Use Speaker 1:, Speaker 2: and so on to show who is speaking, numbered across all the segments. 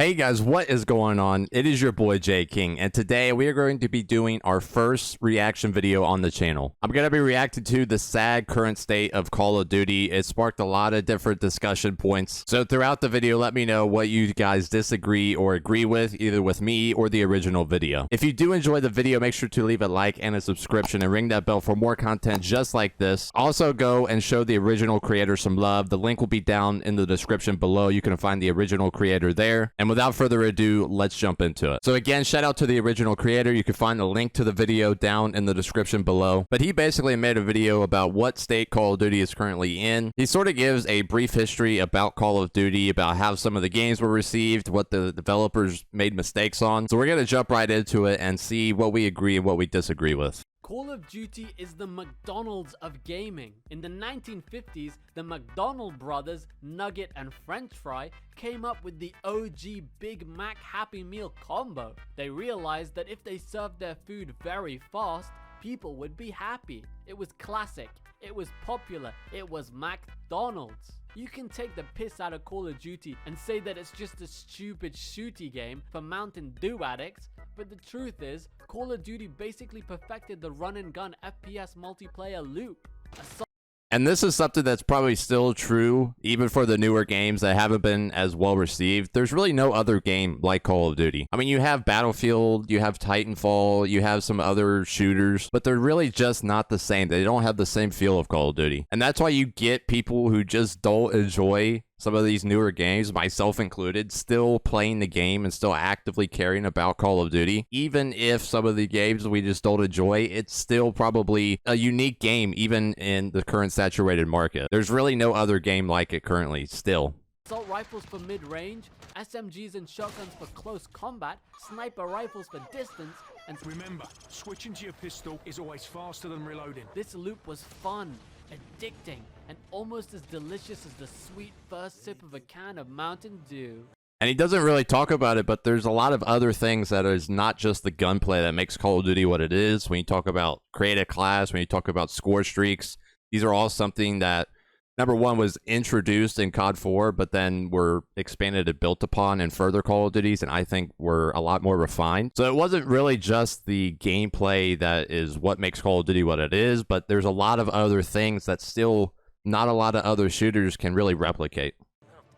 Speaker 1: Hey guys, what is going on? It is your boy J King, and today we are going to be doing our first reaction video on the channel. I'm going to be reacting to the sad current state of Call of Duty. It sparked a lot of different discussion points. So throughout the video, let me know what you guys disagree or agree with, either with me or the original video. If you do enjoy the video, make sure to leave a like and a subscription and ring that bell for more content just like this. Also, go and show the original creator some love. The link will be down in the description below. You can find the original creator there. And without further ado, let's jump into it. So again, shout out to the original creator. You can find the link to the video down in the description below. But he basically made a video about what state Call of Duty is currently in. He sort of gives a brief history about Call of Duty, about how some of the games were received, what the developers made mistakes on. So we're going to jump right into it and see what we agree and what we disagree with.
Speaker 2: Call of Duty is the McDonald's of gaming. In the 1950s, the McDonald brothers, Nugget and French Fry, came up with the OG Big Mac Happy Meal combo. They realized that if they served their food very fast, people would be happy. It was classic, it was popular, it was McDonald's. You can take the piss out of Call of Duty and say that it's just a stupid shooty game for Mountain Dew addicts, but the truth is, Call of Duty basically perfected the run and gun FPS multiplayer loop.
Speaker 1: And this is something that's probably still true, even for the newer games that haven't been as well received. There's really no other game like Call of Duty. I mean, you have Battlefield, you have Titanfall, you have some other shooters, but they're really just not the same. They don't have the same feel of Call of Duty. And that's why you get people who just don't enjoy some of these newer games, myself included, still playing the game and still actively caring about Call of Duty. Even if some of the games we just don't enjoy, it's still probably a unique game, even in the current saturated market. There's really no other game like it currently, still.
Speaker 2: Assault rifles for mid-range, SMGs and shotguns for close combat, sniper rifles for distance, and
Speaker 3: remember, switching to your pistol is always faster than reloading.
Speaker 2: This loop was fun, addicting, and almost as delicious as the sweet first sip of a can of Mountain Dew.
Speaker 1: And he doesn't really talk about it, but there's a lot of other things that is not just the gunplay that makes Call of Duty what it is. When you talk about creative class, when you talk about score streaks, these are all something that, number one, was introduced in COD 4, but then were expanded and built upon in further Call of Duties, and I think were a lot more refined. So it wasn't really just the gameplay that is what makes Call of Duty what it is, but there's a lot of other things that still not a lot of other shooters can really replicate.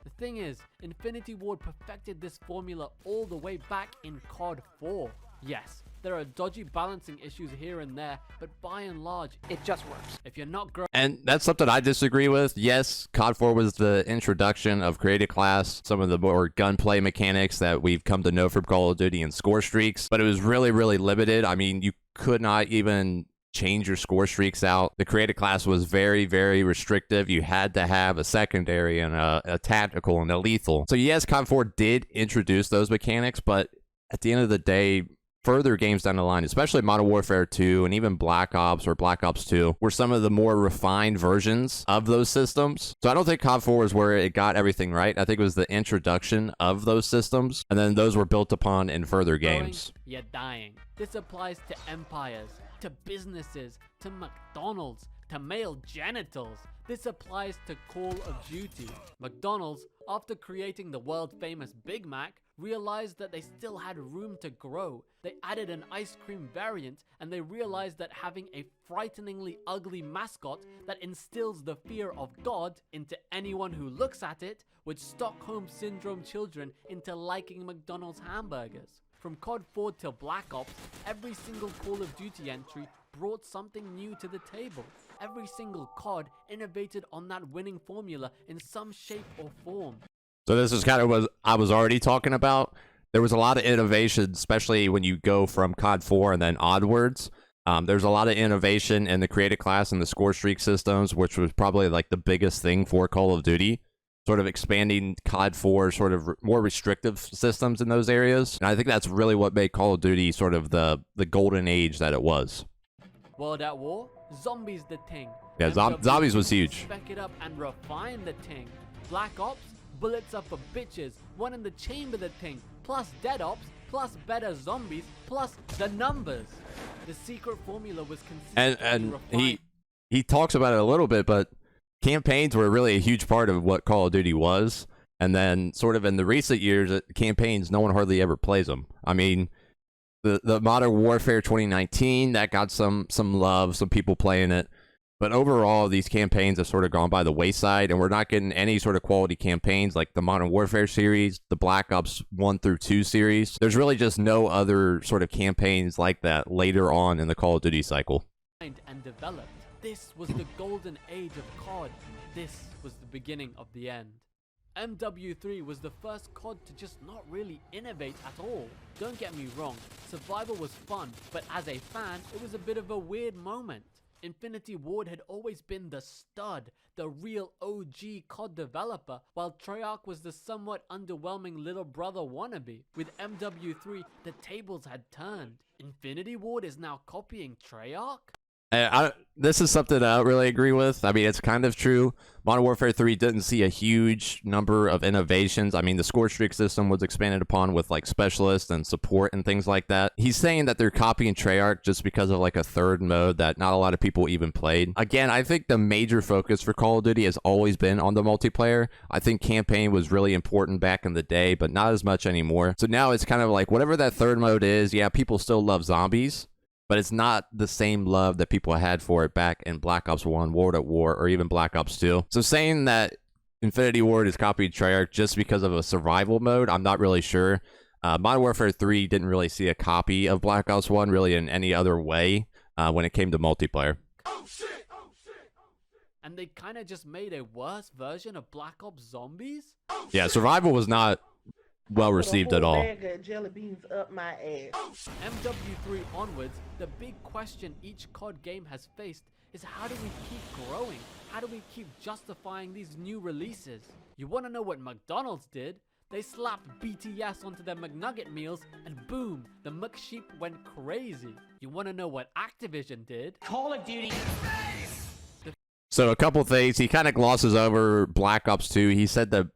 Speaker 2: The thing is, Infinity Ward perfected this formula all the way back in COD 4. Yes, there are dodgy balancing issues here and there, but by and large, it just works. If you're not growing...
Speaker 1: And that's something I disagree with. Yes, COD 4 was the introduction of creative class, some of the more gunplay mechanics that we've come to know from Call of Duty and score streaks, but it was really, really limited. I mean, you could not even change your score streaks out. The creative class was very, very restrictive. You had to have a secondary and a tactical and a lethal. So yes, COD 4 did introduce those mechanics, but at the end of the day, further games down the line, especially Modern Warfare 2 and even Black Ops or Black Ops 2, were some of the more refined versions of those systems. So I don't think COD 4 is where it got everything right. I think it was the introduction of those systems, and then those were built upon in further games.
Speaker 2: You're dying. This applies to empires, to businesses, to McDonald's, to male genitals. This applies to Call of Duty. McDonald's, after creating the world-famous Big Mac, realized that they still had room to grow. They added an ice cream variant, and they realized that having a frighteningly ugly mascot that instills the fear of God into anyone who looks at it would Stockholm Syndrome children into liking McDonald's hamburgers. From COD 4 till Black Ops, every single Call of Duty entry brought something new to the table. Every single COD innovated on that winning formula in some shape or form.
Speaker 1: So this is kind of what I was already talking about. There was a lot of innovation, especially when you go from COD 4 and then onwards. There's a lot of innovation in the creative class and the score streak systems, which was probably like the biggest thing for Call of Duty. Sort of expanding COD 4, sort of more restrictive systems in those areas. And I think that's really what made Call of Duty sort of the golden age that it was.
Speaker 2: World at War, zombies the ting.
Speaker 1: Yeah, zombies was huge.
Speaker 2: Spec it up and refine the ting. Black Ops, bullets up for bitches, one in the chamber the ting, plus dead ops, plus better zombies, plus the numbers. The secret formula was consistently refined.
Speaker 1: he talks about it a little bit, but campaigns were really a huge part of what Call of Duty was. And then sort of in the recent years, campaigns, no one hardly ever plays them. I mean, the Modern Warfare 2019, that got some love, some people playing it. But overall, these campaigns have sort of gone by the wayside, and we're not getting any sort of quality campaigns like the Modern Warfare series, the Black Ops 1 through 2 series. There's really just no other sort of campaigns like that later on in the Call of Duty cycle.
Speaker 2: And developed. This was the golden age of COD. This was the beginning of the end. MW3 was the first COD to just not really innovate at all. Don't get me wrong, survival was fun, but as a fan, it was a bit of a weird moment. Infinity Ward had always been the stud, the real OG COD developer, while Treyarch was the somewhat underwhelming little brother wannabe. With MW3, the tables had turned. Infinity Ward is now copying Treyarch?
Speaker 1: This is something I don't really agree with. I mean, it's kind of true. Modern Warfare 3 didn't see a huge number of innovations. I mean, the score streak system was expanded upon with like specialists and support and things like that. He's saying that they're copying Treyarch just because of like a third mode that not a lot of people even played. Again, I think the major focus for Call of Duty has always been on the multiplayer. I think campaign was really important back in the day, but not as much anymore. So now it's kind of like whatever that third mode is, yeah, people still love zombies, but it's not the same love that people had for it back in Black Ops 1, World at War, or even Black Ops 2. So saying that Infinity Ward is copied Treyarch just because of a survival mode, I'm not really sure. Modern Warfare 3 didn't really see a copy of Black Ops 1 really in any other way when it came to multiplayer.
Speaker 3: Oh shit! Oh shit!
Speaker 2: And they kind of just made a worse version of Black Ops Zombies?
Speaker 1: Yeah, survival was not well received at all.
Speaker 4: Bag of jelly beans up my ass.
Speaker 2: MW3 onwards, the big question each COD game has faced is how do we keep growing? How do we keep justifying these new releases? You want to know what McDonald's did? They slapped BTS onto their McNugget meals and boom, the McSheep went crazy. You want to know what Activision did?
Speaker 5: Call of Duty.
Speaker 1: So a couple things. He kind of glosses over Black Ops 2. He said that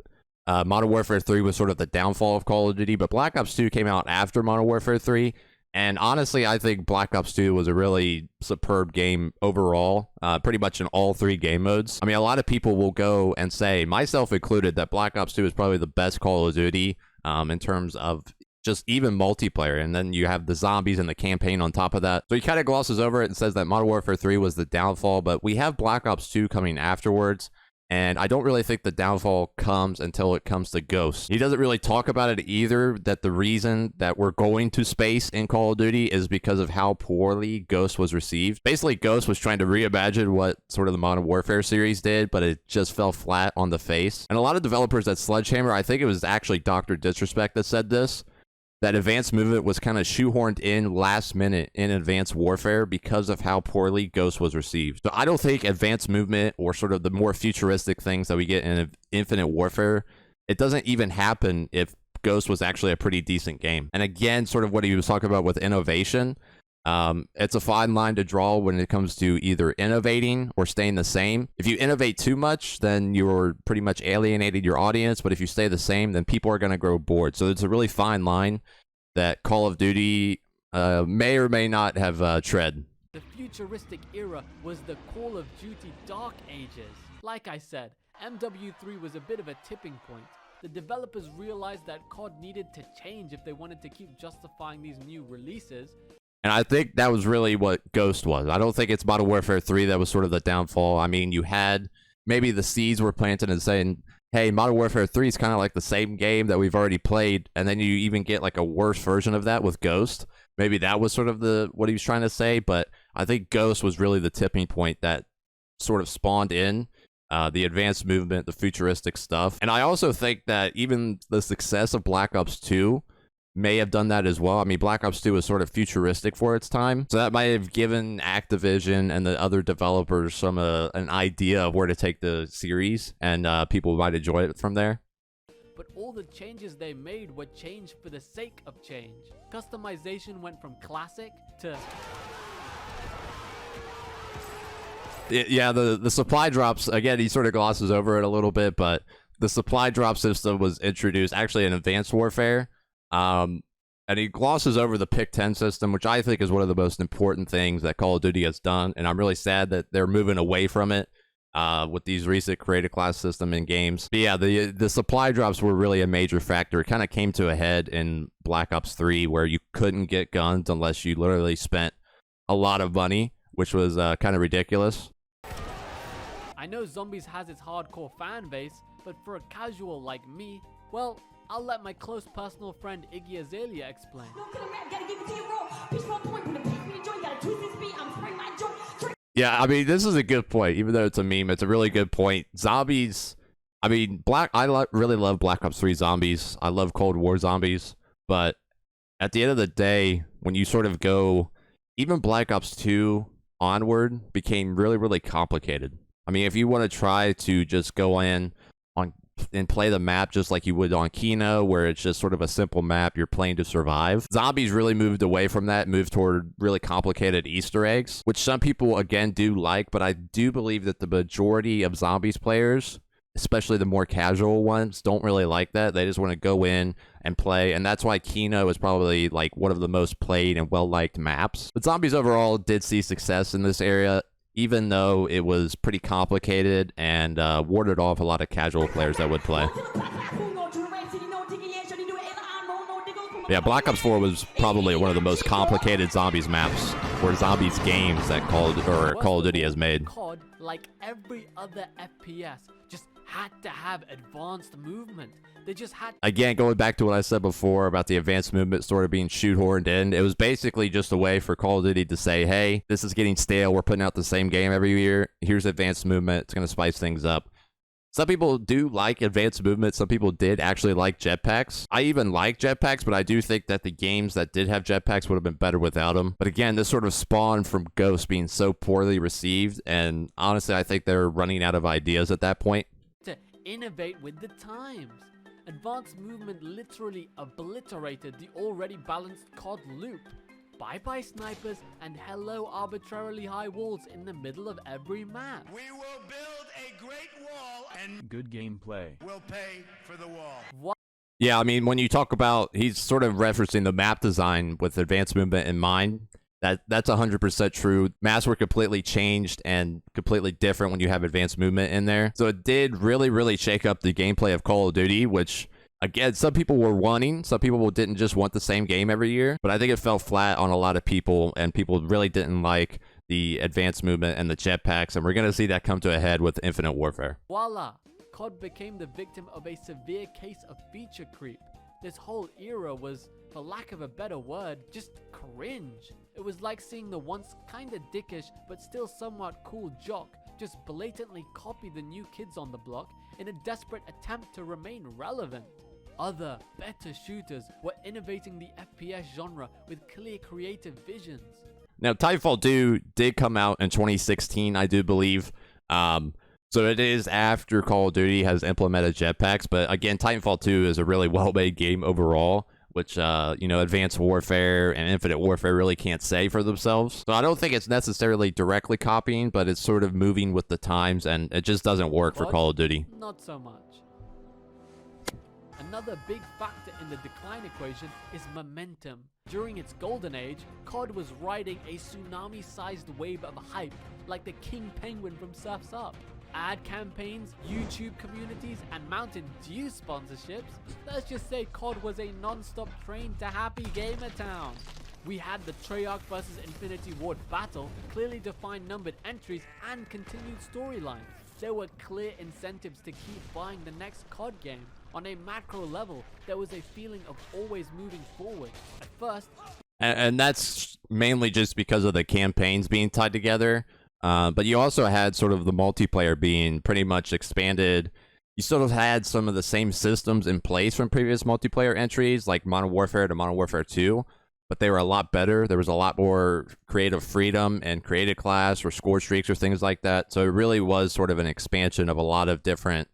Speaker 1: Modern Warfare 3 was sort of the downfall of Call of Duty, but Black Ops 2 came out after Modern Warfare 3. And honestly, I think Black Ops 2 was a really superb game overall, pretty much in all three game modes. I mean, a lot of people will go and say, myself included, that Black Ops 2 is probably the best Call of Duty in terms of just even multiplayer. And then you have the zombies and the campaign on top of that. So he kind of glosses over it and says that Modern Warfare 3 was the downfall, but we have Black Ops 2 coming afterwards. And I don't really think the downfall comes until it comes to Ghost. He doesn't really talk about it either, that the reason that we're going to space in Call of Duty is because of how poorly Ghost was received. Basically, Ghost was trying to reimagine what sort of the Modern Warfare series did, but it just fell flat on the face. And a lot of developers at Sledgehammer, I think it was actually Dr. Disrespect that said this, that advanced movement was kind of shoehorned in last minute in Advanced Warfare because of how poorly Ghost was received. So I don't think advanced movement or sort of the more futuristic things that we get in Infinite Warfare, it doesn't even happen if Ghost was actually a pretty decent game. And again, sort of what he was talking about with innovation, it's a fine line to draw when it comes to either innovating or staying the same. If you innovate too much, then you're pretty much alienating your audience. But if you stay the same, then people are going to grow bored. So it's a really fine line that Call of Duty may or may not have tread.
Speaker 2: The futuristic era was the Call of Duty Dark Ages. Like I said, MW3 was a bit of a tipping point. The developers realized that COD needed to change if they wanted to keep justifying these new releases.
Speaker 1: And I think that was really what Ghost was. I don't think it's Modern Warfare 3 that was sort of the downfall. I mean, you had maybe the seeds were planted and saying, hey, Modern Warfare 3 is kind of like the same game that we've already played. And then you even get like a worse version of that with Ghost. Maybe that was sort of what he was trying to say. But I think Ghost was really the tipping point that sort of spawned in the advanced movement, the futuristic stuff. And I also think that even the success of Black Ops 2 may have done that as well. I mean, Black Ops 2 was sort of futuristic for its time. So that might have given Activision and the other developers some an idea of where to take the series, and people might enjoy it from there.
Speaker 2: But all the changes they made were change for the sake of change. Customization went from classic to...
Speaker 1: Yeah, the supply drops, again, he sort of glosses over it a little bit, but the supply drop system was introduced actually in Advanced Warfare. And he glosses over the Pick 10 system, which I think is one of the most important things that Call of Duty has done. And I'm really sad that they're moving away from it. with these recent creative class system in games. But yeah, the supply drops were really a major factor. It kind of came to a head in Black Ops 3, where you couldn't get guns unless you literally spent a lot of money, which was kind of ridiculous.
Speaker 2: I know Zombies has its hardcore fan base, but for a casual like me, well, I'll let my close personal friend Iggy Azalea explain.
Speaker 1: Yeah, I mean, this is a good point. Even though it's a meme, it's a really good point. Zombies, I mean, really love Black Ops 3 zombies. I love Cold War zombies. But at the end of the day, when you sort of go, even Black Ops 2 onward became really, really complicated. I mean, if you want to try to just go in and play the map just like you would on Kino, where it's just sort of a simple map, you're playing to survive. Zombies really moved away from that, moved toward really complicated Easter eggs, which some people, again, do like, but I do believe that the majority of Zombies players, especially the more casual ones, don't really like that. They just want to go in and play, and that's why Kino is probably like one of the most played and well-liked maps. But Zombies overall did see success in this area, even though it was pretty complicated and warded off a lot of casual players that would play. Yeah, Black Ops 4 was probably one of the most complicated Zombies maps, or Zombies games that Call of Duty has made.
Speaker 2: COD, like every other FPS, just had to have advanced movement. They just had...
Speaker 1: Again, going back to what I said before about the advanced movement sort of being shoehorned in, it was basically just a way for Call of Duty to say, hey, this is getting stale. We're putting out the same game every year. Here's advanced movement. It's going to spice things up. Some people do like advanced movement. Some people did actually like jetpacks. I even like jetpacks, but I do think that the games that did have jetpacks would have been better without them. But again, this sort of spawned from Ghost being so poorly received, and honestly, I think they're running out of ideas at that point.
Speaker 2: To innovate with the times. Advanced movement literally obliterated the already balanced COD loop. Bye-bye snipers and hello arbitrarily high walls in the middle of every map.
Speaker 5: We will build a great wall and
Speaker 3: Good gameplay.
Speaker 5: we'll pay for the wall.
Speaker 2: What?
Speaker 1: Yeah, I mean, when you talk about, he's sort of referencing the map design with advanced movement in mind. That's 100% true. Maps were completely changed and completely different when you have advanced movement in there. So it did really, really shake up the gameplay of Call of Duty, which, again, some people were wanting. Some people didn't just want the same game every year. But I think it fell flat on a lot of people, and people really didn't like the advanced movement and the jetpacks. And we're going to see that come to a head with Infinite Warfare.
Speaker 2: Voila! COD became the victim of a severe case of feature creep. This whole era was, for lack of a better word, just cringe. It was like seeing the once kinda dickish but still somewhat cool jock just blatantly copy the new kids on the block in a desperate attempt to remain relevant. Other, better shooters were innovating the FPS genre with clear creative visions.
Speaker 1: Now, Titanfall 2 did come out in 2016, I do believe. So it is after Call of Duty has implemented jetpacks. But again, Titanfall 2 is a really well-made game overall, which, Advanced Warfare and Infinite Warfare really can't say for themselves. So I don't think it's necessarily directly copying, but it's sort of moving with the times, and it just doesn't work for Call of Duty.
Speaker 2: Not so much. Another big factor in the decline equation is momentum. During its golden age, COD was riding a tsunami-sized wave of hype, like the King Penguin from Surf's Up. Ad campaigns, YouTube communities, and Mountain Dew sponsorships. Let's just say COD was a non-stop train to Happy Gamer Town. We had the Treyarch vs Infinity Ward battle, clearly defined numbered entries, and continued storylines. There were clear incentives to keep buying the next COD game. On a macro level, there was a feeling of always moving forward. At first,
Speaker 1: and that's mainly just because of the campaigns being tied together. But you also had sort of the multiplayer being pretty much expanded. You sort of had some of the same systems in place from previous multiplayer entries, like Modern Warfare to Modern Warfare 2, but they were a lot better. There was a lot more creative freedom and creative class or score streaks or things like that. So it really was sort of an expansion of a lot of different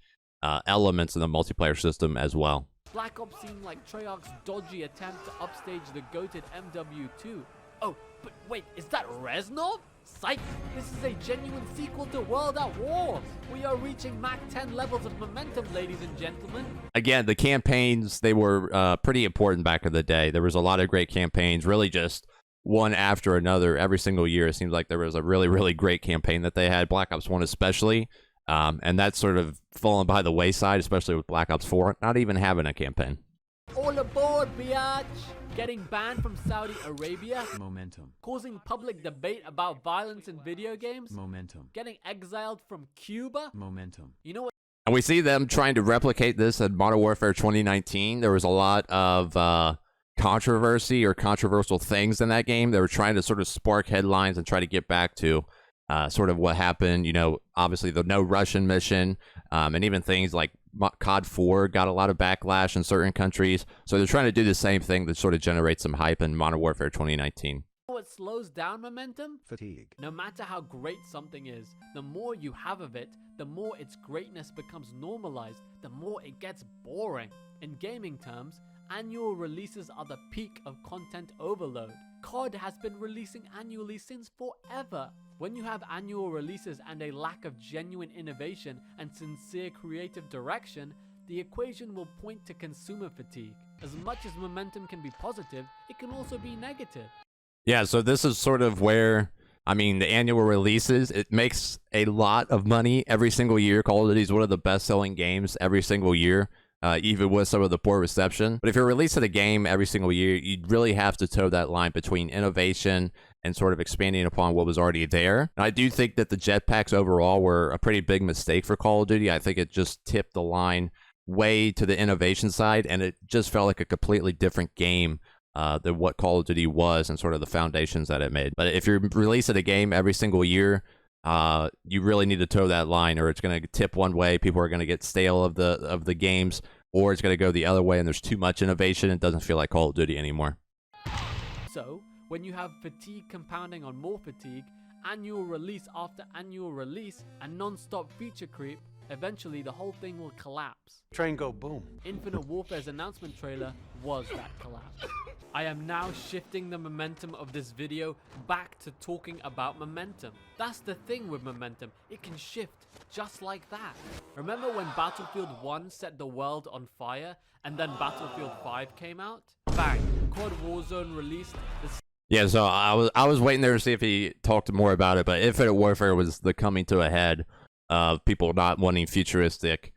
Speaker 1: elements in the multiplayer system as well.
Speaker 2: Black Ops seemed like Treyarch's dodgy attempt to upstage the goated MW2. Oh, but wait, is that Reznov? Psych! This is a genuine sequel to World at War! We are reaching Mach 10 levels of momentum, ladies and gentlemen.
Speaker 1: Again, the campaigns, they were pretty important back in the day. There was a lot of great campaigns, really just one after another. Every single year, it seems like there was a really, really great campaign that they had, Black Ops 1 especially. And that's sort of fallen by the wayside, especially with Black Ops 4 not even having a campaign.
Speaker 2: All aboard, biatch! Getting banned from Saudi Arabia.
Speaker 6: Momentum.
Speaker 2: Causing public debate about violence in video games.
Speaker 6: Momentum.
Speaker 2: Getting exiled from Cuba.
Speaker 6: Momentum.
Speaker 2: You know what?
Speaker 1: And we see them trying to replicate this in Modern Warfare 2019. There was a lot of controversy or controversial things in that game. They were trying to sort of spark headlines and try to get back to sort of what happened. You know, obviously the no Russian mission, and even things like COD 4 got a lot of backlash in certain countries. So they're trying to do the same thing to sort of generate some hype in Modern Warfare 2019.
Speaker 2: What slows down momentum?
Speaker 6: Fatigue.
Speaker 2: No matter how great something is, the more you have of it, the more its greatness becomes normalized, the more it gets boring. In gaming terms, annual releases are the peak of content overload. COD has been releasing annually since forever. When you have annual releases and a lack of genuine innovation and sincere creative direction, the equation will point to consumer fatigue. As much as momentum can be positive, it can also be negative.
Speaker 1: Yeah, so this is sort of where, I mean, the annual releases, it makes a lot of money every single year. Call of Duty is one of the best-selling games every single year, even with some of the poor reception. But if you're releasing a game every single year, you really have to toe that line between innovation and sort of expanding upon what was already there. And I do think that the jetpacks overall were a pretty big mistake for Call of Duty. I think it just tipped the line way to the innovation side, and it just felt like a completely different game than what Call of Duty was and sort of the foundations that it made. But if you're releasing a game every single year, you really need to toe that line, or it's going to tip one way. People are going to get stale of the games, or it's going to go the other way, and there's too much innovation. It doesn't feel like Call of Duty anymore.
Speaker 2: So, when you have fatigue compounding on more fatigue, annual release after annual release, and non-stop feature creep, eventually the whole thing will collapse.
Speaker 5: Train go boom.
Speaker 2: Infinite Warfare's announcement trailer was that collapse. I am now shifting the momentum of this video back to talking about momentum. That's the thing with momentum, it can shift just like that. Remember when Battlefield 1 set the world on fire and then Battlefield 5 came out? Bang, COD Warzone released the...
Speaker 1: Yeah, so I was waiting there to see if he talked more about it, but Infinite Warfare was the coming to a head of people not wanting futuristic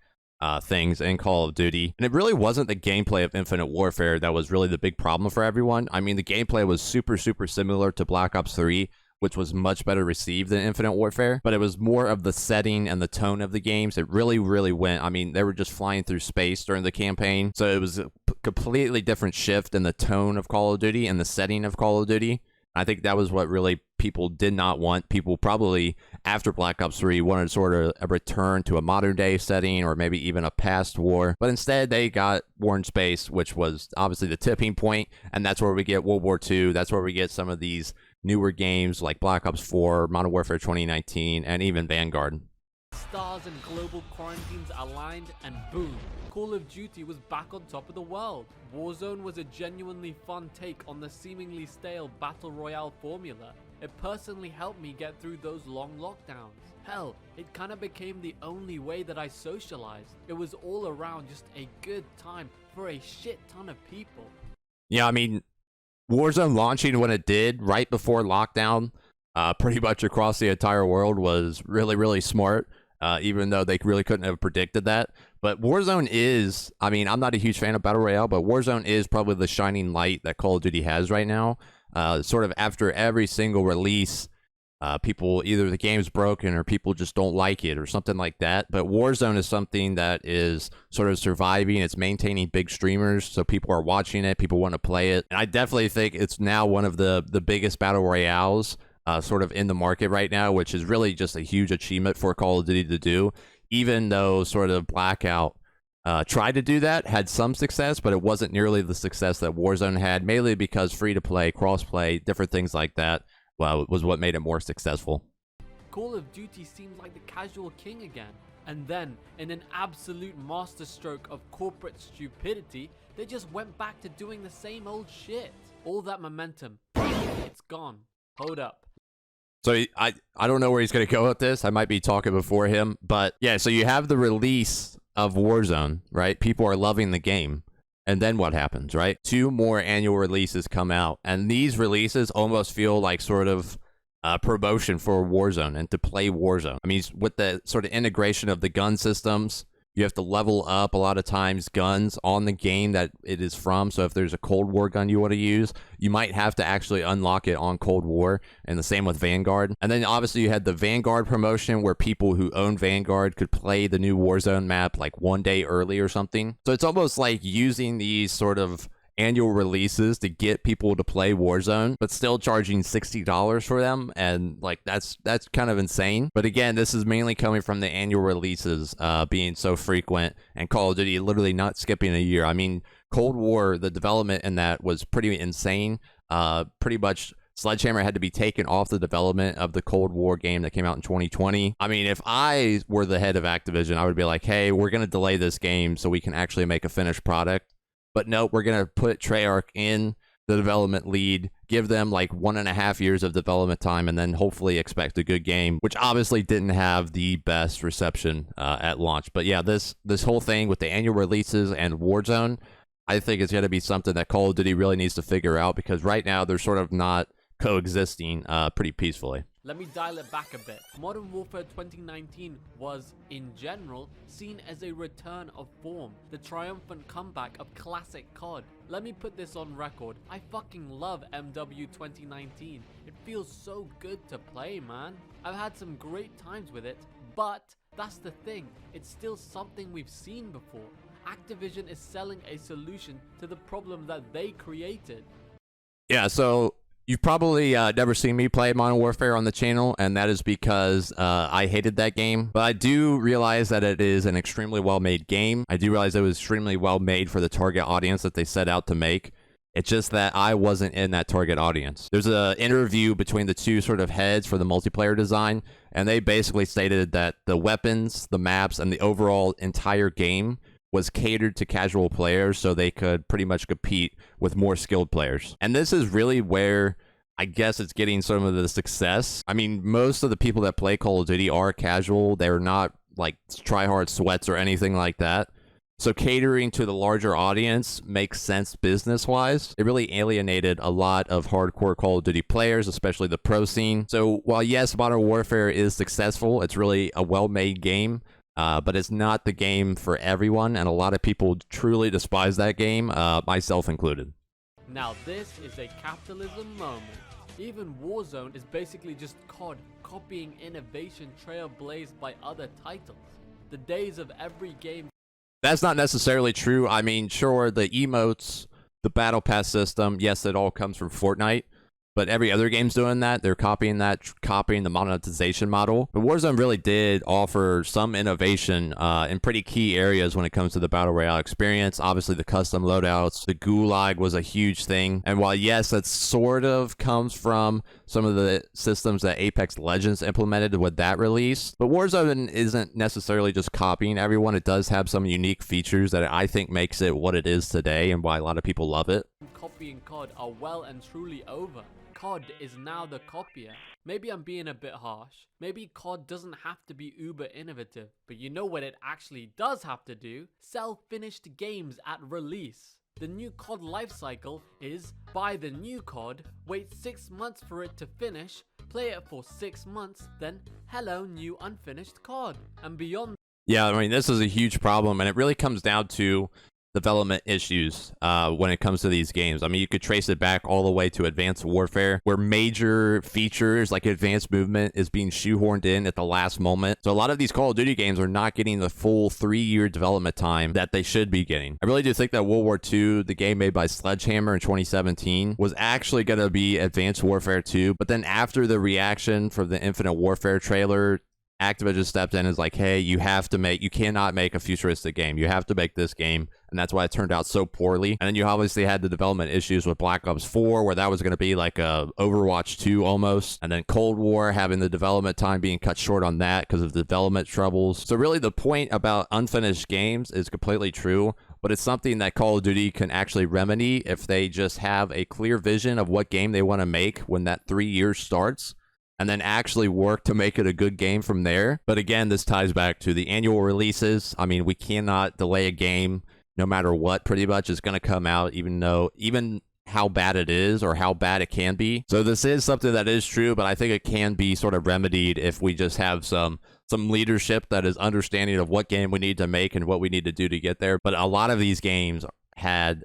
Speaker 1: things in Call of Duty. And it really wasn't the gameplay of Infinite Warfare that was really the big problem for everyone. I mean, the gameplay was super similar to Black Ops 3, which was much better received than Infinite Warfare, but it was more of the setting and the tone of the games. It really went, I mean, they were just flying through space during the campaign, so it was a completely different shift in the tone of Call of Duty and the setting of Call of Duty. I think that was what really people did not want. People probably, after Black Ops 3, wanted sort of a return to a modern-day setting or maybe even a past war. But instead, they got War in Space, which was obviously the tipping point, and that's where we get World War II. That's where we get some of these newer games like Black Ops 4, Modern Warfare 2019, and even Vanguard.
Speaker 2: Stars and global quarantines aligned, and boom, Call of Duty was back on top of the world. Warzone was a genuinely fun take on the seemingly stale Battle Royale formula. It personally helped me get through those long lockdowns. Hell, it kinda became the only way that I socialized. It was all around just a good time for a shit ton of people.
Speaker 1: Yeah, I mean, Warzone launching when it did, right before lockdown, pretty much across the entire world, was really smart, even though they really couldn't have predicted that. But Warzone is, I mean, I'm not a huge fan of Battle Royale, but Warzone is probably the shining light that Call of Duty has right now. Sort of after every single release, people, either the game's broken or people just don't like it or something like that. But Warzone is something that is sort of surviving. It's maintaining big streamers, so people are watching it. People want to play it. And I definitely think it's now one of the biggest Battle Royales sort of in the market right now, which is really just a huge achievement for Call of Duty to do. Even though sort of Blackout tried to do that, had some success, but it wasn't nearly the success that Warzone had, mainly because free-to-play, cross-play, different things like that, well, was what made it more successful.
Speaker 2: Call of Duty seemed like the casual king again. And then, in an absolute masterstroke of corporate stupidity, they just went back to doing the same old shit. All that momentum, it's gone. Hold up.
Speaker 1: So I don't know where he's going to go with this. I might be talking before him. But yeah, so you have the release of Warzone, right? People are loving the game. And then what happens, right? 2 more annual releases come out. And these releases almost feel like sort of promotion for Warzone and to play Warzone. I mean, with the sort of integration of the gun systems, you have to level up a lot of times guns on the game that it is from. So if there's a Cold War gun you want to use, you might have to actually unlock it on Cold War, and the same with Vanguard. And then obviously you had the Vanguard promotion where people who own Vanguard could play the new Warzone map like one day early or something. So it's almost like using these sort of annual releases to get people to play Warzone, but still charging $60 for them, and like that's kind of insane. But again, this is mainly coming from the annual releases being so frequent, and Call of Duty literally not skipping a year. I mean, Cold War, the development in that was pretty insane. Pretty much Sledgehammer had to be taken off the development of the Cold War game that came out in 2020. I mean, if I were the head of Activision, I would be like, hey, we're going to delay this game so we can actually make a finished product. But no, we're going to put Treyarch in the development lead, give them like 1.5 years of development time, and then hopefully expect a good game, which obviously didn't have the best reception at launch. But yeah, this whole thing with the annual releases and Warzone, I think it's going to be something that Call of Duty really needs to figure out, because right now they're sort of not coexisting pretty peacefully.
Speaker 2: Let me dial it back a bit. Modern Warfare 2019 was, in general, seen as a return of form, the triumphant comeback of classic COD. Let me put this on record, I fucking love MW 2019. It feels so good to play, man. I've had some great times with it, but that's the thing, it's still something we've seen before. Activision is selling a solution to the problem that they created.
Speaker 1: Yeah, so you've probably never seen me play Modern Warfare on the channel, and that is because I hated that game. But I do realize that it is an extremely well-made game. I do realize it was extremely well-made for the target audience that they set out to make. It's just that I wasn't in that target audience. There's an interview between the two sort of heads for the multiplayer design, and they basically stated that the weapons, the maps, and the overall entire game was catered to casual players so they could pretty much compete with more skilled players. And this is really where I guess it's getting some of the success. I mean, most of the people that play Call of Duty are casual. They're not like try-hard sweats or anything like that. So catering to the larger audience makes sense business-wise. It really alienated a lot of hardcore Call of Duty players, especially the pro scene. So while yes, Modern Warfare is successful, it's really a well-made game. But it's not the game for everyone, and a lot of people truly despise that game, myself included.
Speaker 2: Now this is a capitalism moment. Even Warzone is basically just COD copying innovation trailblazed by other titles. The days of every game...
Speaker 1: That's not necessarily true. I mean, sure, the emotes, the battle pass system, yes, it all comes from Fortnite. But every other game's doing that. They're copying that, copying the monetization model. But Warzone really did offer some innovation in pretty key areas when it comes to the Battle Royale experience. Obviously, the custom loadouts, the Gulag was a huge thing. And while, yes, that sort of comes from some of the systems that Apex Legends implemented with that release, but Warzone isn't necessarily just copying everyone. It does have some unique features that I think makes it what it is today and why a lot of people love it.
Speaker 2: Copying COD are well and truly over. COD is now the copier. Maybe I'm being a bit harsh. Maybe COD doesn't have to be uber innovative. But you know what it actually does have to do? Sell finished games at release. The new COD lifecycle is buy the new COD, wait 6 months for it to finish, play it for 6 months, then hello new unfinished COD. And beyond.
Speaker 1: Yeah, I mean, this is a huge problem, and it really comes down to development issues when it comes to these games. I mean, you could trace it back all the way to Advanced Warfare, where major features like advanced movement is being shoehorned in at the last moment. So a lot of these Call of Duty games are not getting the full 3-year development time that they should be getting. I really do think that World War II, the game made by Sledgehammer in 2017, was actually going to be Advanced Warfare 2. But then after the reaction for the Infinite Warfare trailer, Activision stepped in and is like, hey, you cannot make a futuristic game. You have to make this game. And that's why it turned out so poorly. And then you obviously had the development issues with Black Ops 4, where that was going to be like a Overwatch 2 almost. And then Cold War, having the development time being cut short on that because of development troubles. So really the point about unfinished games is completely true, but it's something that Call of Duty can actually remedy if they just have a clear vision of what game they want to make when that 3 years starts, and then actually work to make it a good game from there. But again, this ties back to the annual releases. I mean, we cannot delay a game no matter what, pretty much. It's going to come out, even how bad it is or how bad it can be. So this is something that is true, but I think it can be sort of remedied if we just have some leadership that is understanding of what game we need to make and what we need to do to get there. But a lot of these games had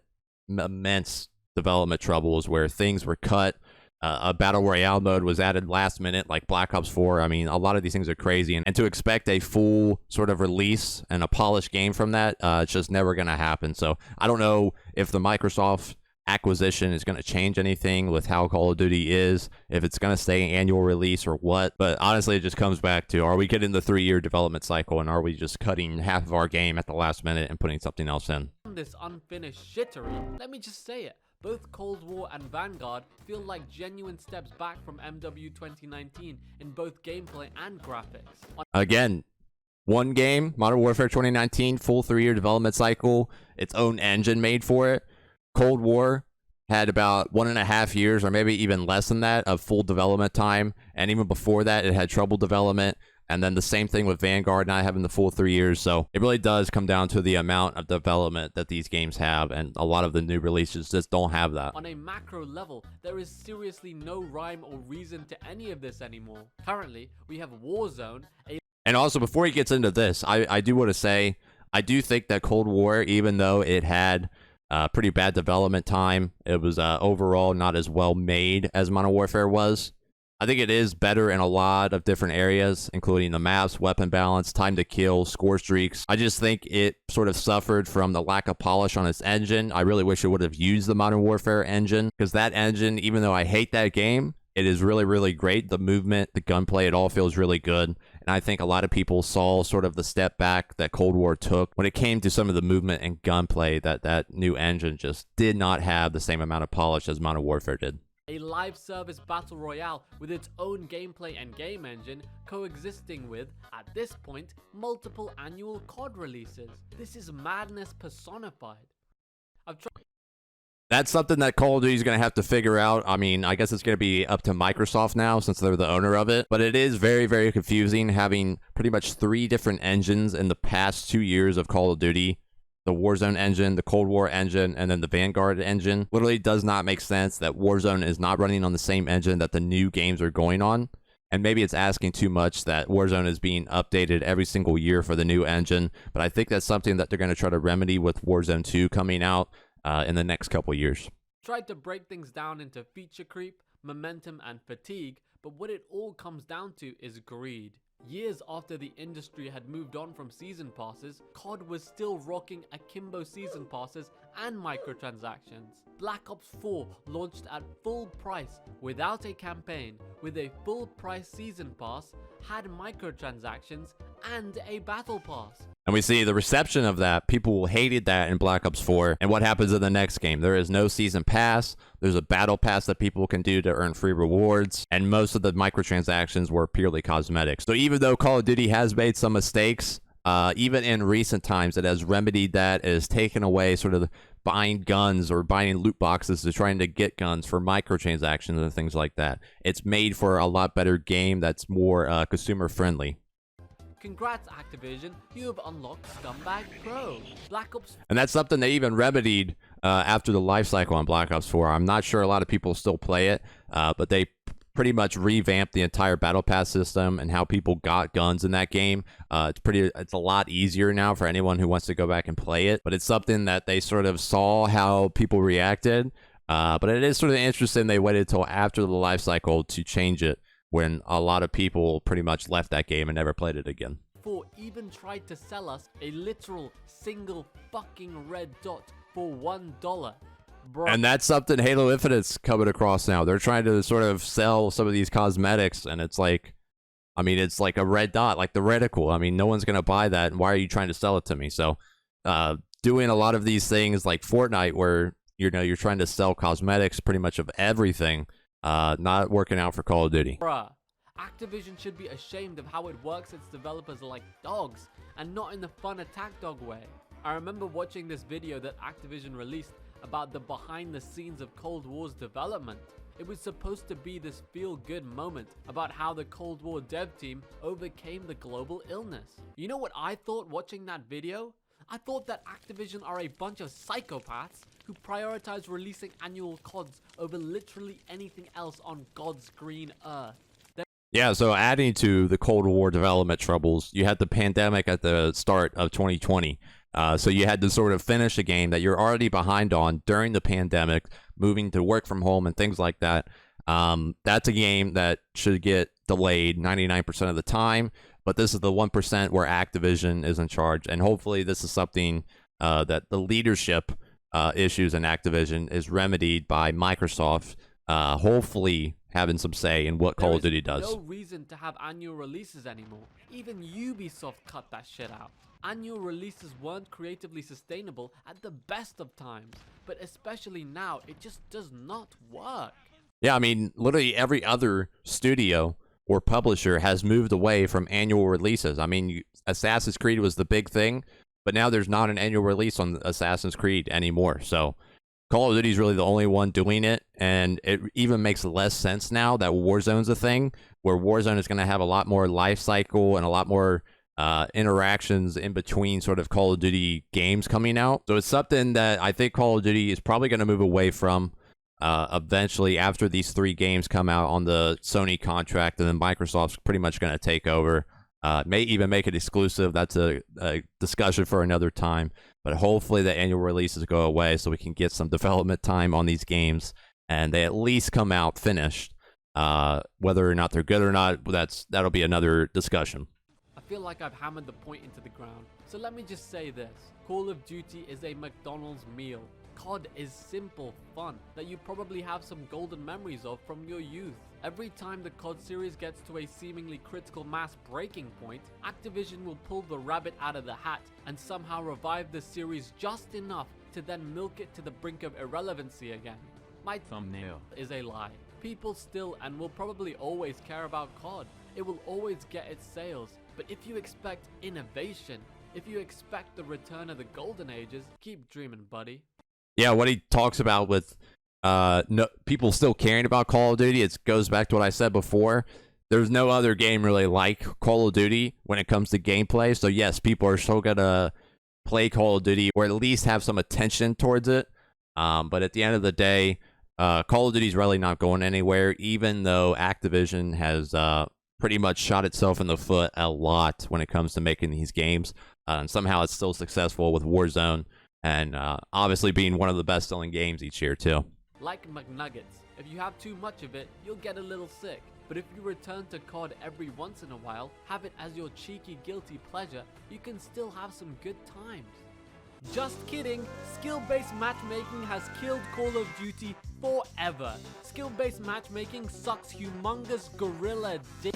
Speaker 1: immense development troubles where things were cut. A battle royale mode was added last minute, like Black Ops 4. I mean, a lot of these things are crazy, and to expect a full sort of release and a polished game from that, it's just never going to happen. So I don't know if the Microsoft acquisition is going to change anything with how Call of Duty is, if it's going to stay annual release or what. But honestly, it just comes back to, are we getting the 3-year development cycle, and are we just cutting half of our game at the last minute and putting something else in?
Speaker 2: This unfinished shittery, let me just say it. Both Cold War and Vanguard feel like genuine steps back from MW 2019 in both gameplay and graphics.
Speaker 1: Again, one game, Modern Warfare 2019, full 3-year development cycle, its own engine made for it. Cold War had about 1.5 years, or maybe even less than that, of full development time. And even before that, it had trouble development. And then the same thing with Vanguard not having the full 3 years. So it really does come down to the amount of development that these games have. And a lot of the new releases just don't have that.
Speaker 2: On a macro level, there is seriously no rhyme or reason to any of this anymore. Currently, we have Warzone,
Speaker 1: And also, before he gets into this, I do want to say, I do think that Cold War, even though it had pretty bad development time, it was overall not as well made as Modern Warfare was. I think it is better in a lot of different areas, including the maps, weapon balance, time to kill, score streaks. I just think it sort of suffered from the lack of polish on its engine. I really wish it would have used the Modern Warfare engine, because that engine, even though I hate that game, it is really, really great. The movement, the gunplay, it all feels really good. And I think a lot of people saw sort of the step back that Cold War took when it came to some of the movement and gunplay, that new engine just did not have the same amount of polish as Modern Warfare did.
Speaker 2: A live service battle royale with its own gameplay and game engine coexisting with, at this point, multiple annual COD releases. This is madness personified.
Speaker 1: That's something that Call of Duty is going to have to figure out. I mean, I guess it's going to be up to Microsoft now since they're the owner of it. But it is very, very confusing having pretty much 3 different engines in the past 2 years of Call of Duty. The Warzone engine, the Cold War engine, and then the Vanguard engine. Literally does not make sense that Warzone is not running on the same engine that the new games are going on. And maybe it's asking too much that Warzone is being updated every single year for the new engine. But I think that's something that they're going to try to remedy with Warzone 2 coming out in the next couple years.
Speaker 2: Tried to break things down into feature creep, momentum, and fatigue, but what it all comes down to is greed. Years after the industry had moved on from season passes, COD was still rocking akimbo season passes and microtransactions. Black Ops 4 launched at full price without a campaign, with a full price season pass, had microtransactions, and a battle pass.
Speaker 1: And we see the reception of that. People hated that in Black Ops 4. And what happens in the next game? There is no season pass. There's a battle pass that people can do to earn free rewards. And most of the microtransactions were purely cosmetic. So even though Call of Duty has made some mistakes, even in recent times, it has remedied that. It has taken away sort of buying guns or buying loot boxes to trying to get guns for microtransactions and things like that. It's made for a lot better game that's more consumer friendly.
Speaker 2: Congrats Activision, you have unlocked Scumbag Pro. Black Ops.
Speaker 1: And that's something they even remedied after the life cycle on Black Ops 4. I'm not sure a lot of people still play it, but they pretty much revamped the entire battle pass system and how people got guns in that game. It's a lot easier now for anyone who wants to go back and play it, but it's something that they sort of saw how people reacted. But it is sort of interesting they waited till after the life cycle to change it, when a lot of people pretty much left that game and never played it again.
Speaker 2: For even tried to sell us a literal single fucking red dot for $1. Bro.
Speaker 1: And that's something Halo Infinite's coming across now. They're trying to sort of sell some of these cosmetics, and it's like, I mean, it's like a red dot, like the reticle. I mean, no one's going to buy that, and why are you trying to sell it to me? So doing a lot of these things like Fortnite, where you're trying to sell cosmetics pretty much of everything, not working out for Call of Duty.
Speaker 2: Bruh, Activision should be ashamed of how it works its developers like dogs, and not in the fun attack dog way. I remember watching this video that Activision released about the behind the scenes of Cold War's development. It was supposed to be this feel-good moment about how the Cold War dev team overcame the global illness. You know what I thought watching that video? I thought that Activision are a bunch of psychopaths who prioritize releasing annual CODs over literally anything else on God's green earth.
Speaker 1: Yeah, so adding to the Cold War development troubles, you had the pandemic at the start of 2020. So you had to sort of finish a game that you're already behind on during the pandemic, moving to work from home and things like that. That's a game that should get delayed 99% of the time, but this is the 1% where Activision is in charge, and hopefully this is something that the leadership issues in Activision is remedied by Microsoft, hopefully having some say in what Call of Duty does.
Speaker 2: There's no reason to have annual releases anymore. Even Ubisoft cut that shit out. Annual releases weren't creatively sustainable at the best of times, but especially now, it just does not work.
Speaker 1: Yeah, I mean, literally every other studio or publisher has moved away from annual releases. I mean, Assassin's Creed was the big thing, but now there's not an annual release on Assassin's Creed anymore. So Call of Duty is really the only one doing it, and it even makes less sense now that Warzone's a thing, where Warzone is going to have a lot more life cycle and a lot more interactions in between sort of Call of Duty games coming out. So it's something that I think Call of Duty is probably going to move away from eventually after these 3 games come out on the Sony contract, and then Microsoft's pretty much going to take over. May even make it exclusive. That's a discussion for another time. But hopefully the annual releases go away so we can get some development time on these games, and they at least come out finished. Whether or not they're good or not, that'll be another discussion.
Speaker 2: I feel like I've hammered the point into the ground. So let me just say this. Call of Duty is a McDonald's meal. COD is simple fun that you probably have some golden memories of from your youth. Every time the COD series gets to a seemingly critical mass breaking point, Activision will pull the rabbit out of the hat and somehow revive the series just enough to then milk it to the brink of irrelevancy again. My thumbnail is a lie. People still and will probably always care about COD. It will always get its sales. But if you expect innovation, if you expect the return of the golden ages, keep dreaming, buddy.
Speaker 1: Yeah, what he talks about with no, people still caring about Call of Duty, it goes back to what I said before. There's no other game really like Call of Duty when it comes to gameplay. So yes, people are still gonna play Call of Duty or at least have some attention towards it. But at the end of the day, Call of Duty is really not going anywhere, even though Activision has pretty much shot itself in the foot a lot when it comes to making these games. And somehow it's still successful with Warzone, and obviously being one of the best-selling games each year, too.
Speaker 2: Like McNuggets, if you have too much of it, you'll get a little sick. But if you return to COD every once in a while, have it as your cheeky guilty pleasure, you can still have some good times. Just kidding, skill-based matchmaking has killed Call of Duty forever. Skill-based matchmaking sucks humongous gorilla dick.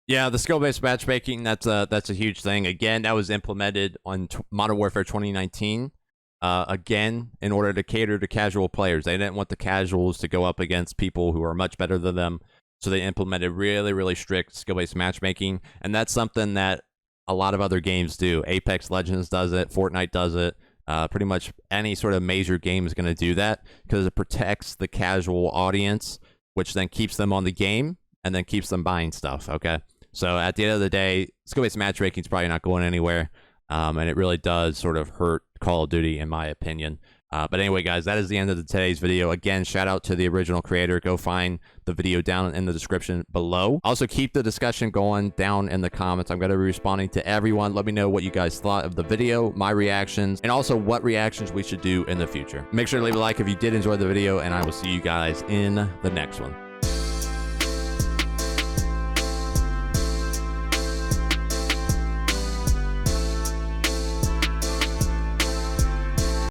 Speaker 1: Yeah, the skill-based matchmaking, that's a huge thing. Again, that was implemented on Modern Warfare 2019. Again, in order to cater to casual players. They didn't want the casuals to go up against people who are much better than them. So they implemented really, really strict skill-based matchmaking. And that's something that a lot of other games do. Apex Legends does it. Fortnite does it. Pretty much any sort of major game is going to do that because it protects the casual audience, which then keeps them on the game and then keeps them buying stuff, okay? So at the end of the day, skill-based matchmaking is probably not going anywhere, and it really does sort of hurt Call of Duty, in my opinion. But anyway, guys, that is the end of today's video. Again, shout out to the original creator. Go find the video down in the description below. Also, keep the discussion going down in the comments. I'm going to be responding to everyone. Let me know what you guys thought of the video, my reactions, and also what reactions we should do in the future. Make sure to leave a like if you did enjoy the video, and I will see you guys in the next one.